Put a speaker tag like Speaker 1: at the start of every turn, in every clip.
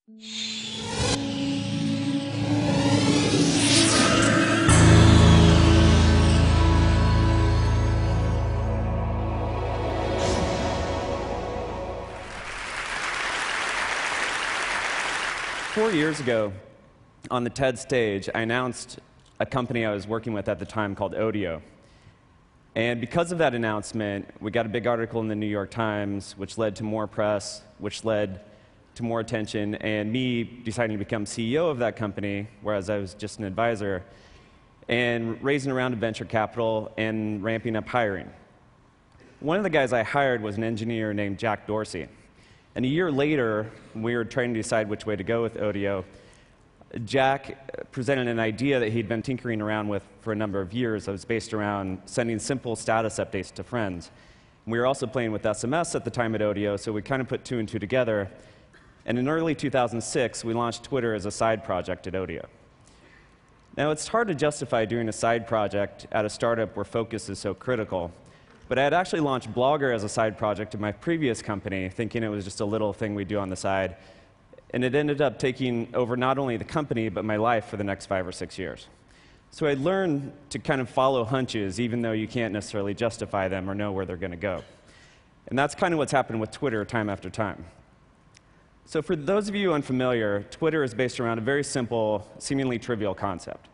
Speaker 1: 4 years ago, on the TED stage, I announced a company I was working with at the time called Odeo. And because of that announcement, we got a big article in the New York Times, which led to more press, which led to more attention, and me deciding to become CEO of that company, whereas I was just an advisor, and raising a round of venture capital and ramping up hiring. One of the guys I hired was an engineer named Jack Dorsey. And a year later, when we were trying to decide which way to go with Odeo, Jack presented an idea that he'd been tinkering around with for a number of years that was based around sending simple status updates to friends. And we were also playing with SMS at the time at Odeo, so we kind of put 2 and 2 together. And in early 2006, we launched Twitter as a side project at Odeo. Now, it's hard to justify doing a side project at a startup where focus is so critical. But I had actually launched Blogger as a side project in my previous company, thinking it was just a little thing we'd do on the side. And it ended up taking over not only the company, but my life for the next 5 or 6 years. So I learned to kind of follow hunches, even though you can't necessarily justify them or know where they're going to go. And that's kind of what's happened with Twitter time after time. So for those of you unfamiliar, Twitter is based around a very simple, seemingly trivial concept.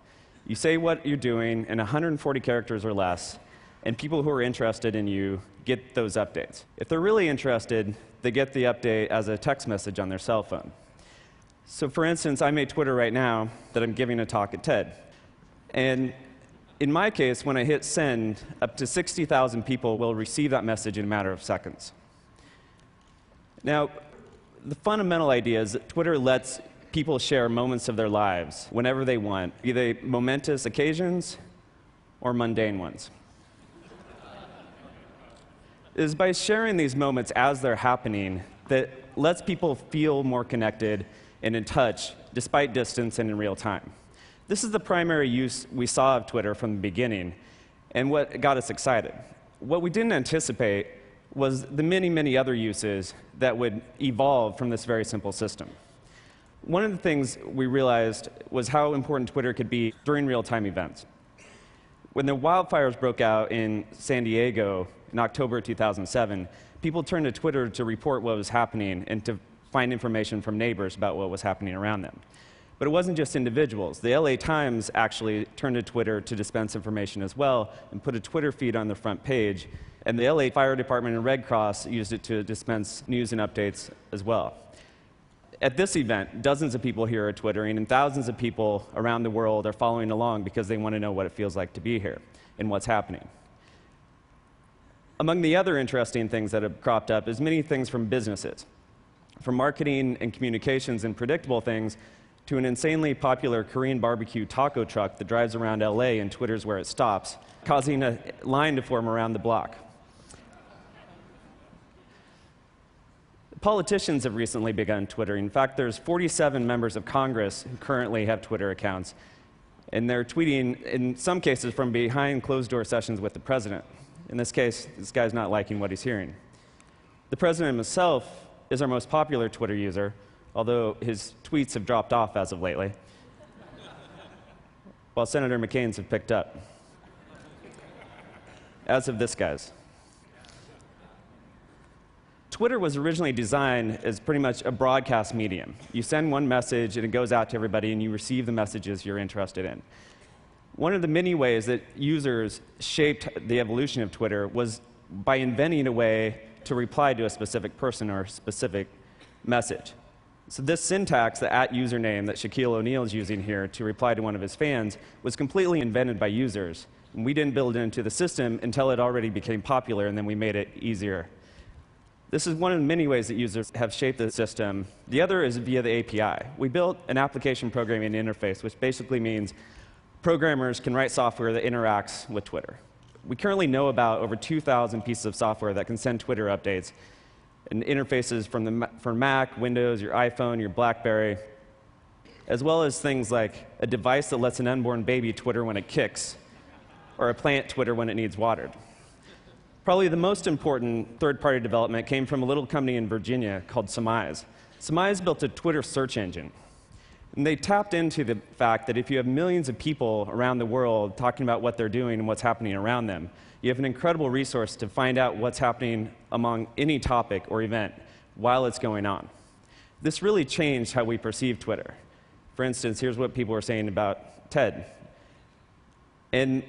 Speaker 1: You say what you're doing in 140 characters or less, and people who are interested in you get those updates. If they're really interested, they get the update as a text message on their cell phone. So for instance, I'm at Twitter right now that I'm giving a talk at TED. And in my case, when I hit send, up to 60,000 people will receive that message in a matter of seconds. Now, the fundamental idea is that Twitter lets people share moments of their lives whenever they want, either momentous occasions or mundane ones. It is by sharing these moments as they're happening that lets people feel more connected and in touch, despite distance and in real time. This is the primary use we saw of Twitter from the beginning, and what got us excited. What we didn't anticipate was the many, many other uses that would evolve from this very simple system. One of the things we realized was how important Twitter could be during real-time events. When the wildfires broke out in San Diego in October 2007, people turned to Twitter to report what was happening and to find information from neighbors about what was happening around them. But it wasn't just individuals. The LA Times actually turned to Twitter to dispense information as well and put a Twitter feed on their front page. And the LA Fire Department and Red Cross used it to dispense news and updates as well. At this event, dozens of people here are twittering, and thousands of people around the world are following along because they want to know what it feels like to be here and what's happening. Among the other interesting things that have cropped up is many things from businesses, from marketing and communications and predictable things to an insanely popular Korean barbecue taco truck that drives around LA and twitters where it stops, causing a line to form around the block. Politicians have recently begun twittering. In fact, there's 47 members of Congress who currently have Twitter accounts, and they're tweeting, in some cases, from behind closed-door sessions with the president. In this case, this guy's not liking what he's hearing. The president himself is our most popular Twitter user, although his tweets have dropped off as of lately, while Senator McCain's have picked up, as of this guy's. Twitter was originally designed as pretty much a broadcast medium. You send one message, and it goes out to everybody, and you receive the messages you're interested in. One of the many ways that users shaped the evolution of Twitter was by inventing a way to reply to a specific person or a specific message. So this syntax, the @username that Shaquille O'Neal is using here to reply to one of his fans, was completely invented by users. And we didn't build it into the system until it already became popular, and then we made it easier. This is one of the many ways that users have shaped the system. The other is via the API. We built an application programming interface, which basically means programmers can write software that interacts with Twitter. We currently know about over 2,000 pieces of software that can send Twitter updates and interfaces from Mac, Windows, your iPhone, your BlackBerry, as well as things like a device that lets an unborn baby Twitter when it kicks, or a plant Twitter when it needs watered. Probably the most important third-party development came from a little company in Virginia called Surmise. Samaya's built a Twitter search engine. And they tapped into the fact that if you have millions of people around the world talking about what they're doing and what's happening around them, you have an incredible resource to find out what's happening among any topic or event while it's going on. This really changed how we perceive Twitter. For instance, here's what people were saying about TED. And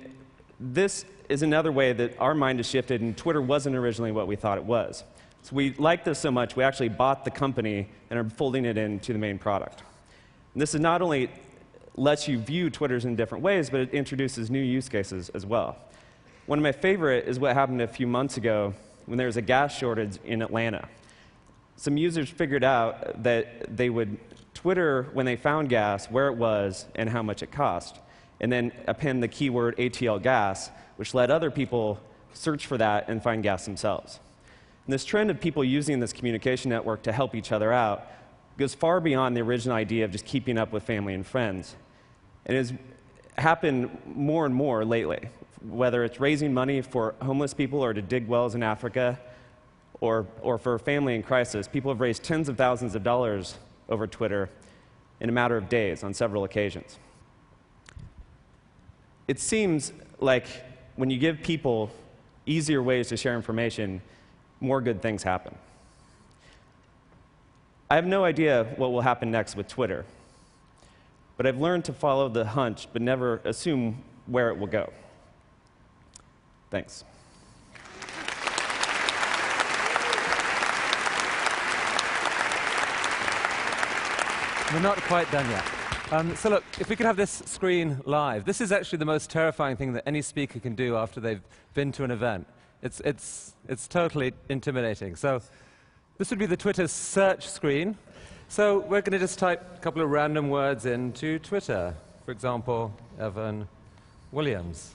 Speaker 1: this is another way that our mind has shifted, and Twitter wasn't originally what we thought it was. So we liked this so much, we actually bought the company and are folding it into the main product. And this is not only lets you view Twitters in different ways, but it introduces new use cases as well. One of my favorite is what happened a few months ago when there was a gas shortage in Atlanta. Some users figured out that they would Twitter, when they found gas, where it was and how much it cost, and then append the keyword ATL gas, which let other people search for that and find gas themselves. And this trend of people using this communication network to help each other out goes far beyond the original idea of just keeping up with family and friends. And has happened more and more lately, whether it's raising money for homeless people or to dig wells in Africa, or for a family in crisis. People have raised tens of thousands of dollars over Twitter in a matter of days on several occasions. It seems like when you give people easier ways to share information, more good things happen. I have no idea what will happen next with Twitter, but I've learned to follow the hunch but never assume where it will go. Thanks.
Speaker 2: We're not quite done yet. So look, if we could have this screen live. This is actually the most terrifying thing that any speaker can do after they've been to an event. It's totally intimidating. So this would be the Twitter search screen. So we're going to just type a couple of random words into Twitter. For example, Evan Williams.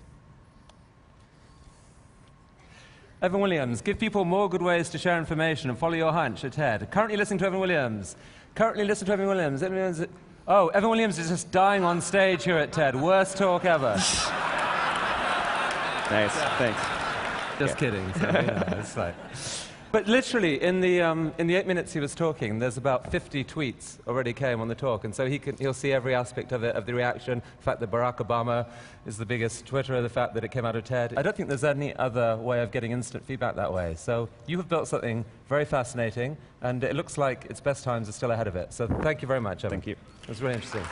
Speaker 2: Evan Williams, give people more good ways to share information and follow your hunch at TED. Currently listening to Evan Williams. Currently listening to Evan Williams. Oh, Evan Williams is just dying on stage here at TED. Worst talk ever.
Speaker 1: Nice, thanks.
Speaker 2: Just kidding. So, it's like. But literally, in the 8 minutes he was talking, there's about 50 tweets already came on the talk, and so he'll see every aspect of it, of the reaction, the fact that Barack Obama is the biggest Twitterer, the fact that it came out of TED. I don't think there's any other way of getting instant feedback that way. So you have built something very fascinating, and it looks like its best times are still ahead of it. So thank you very much, Evan.
Speaker 1: Thank you.
Speaker 2: It was really interesting.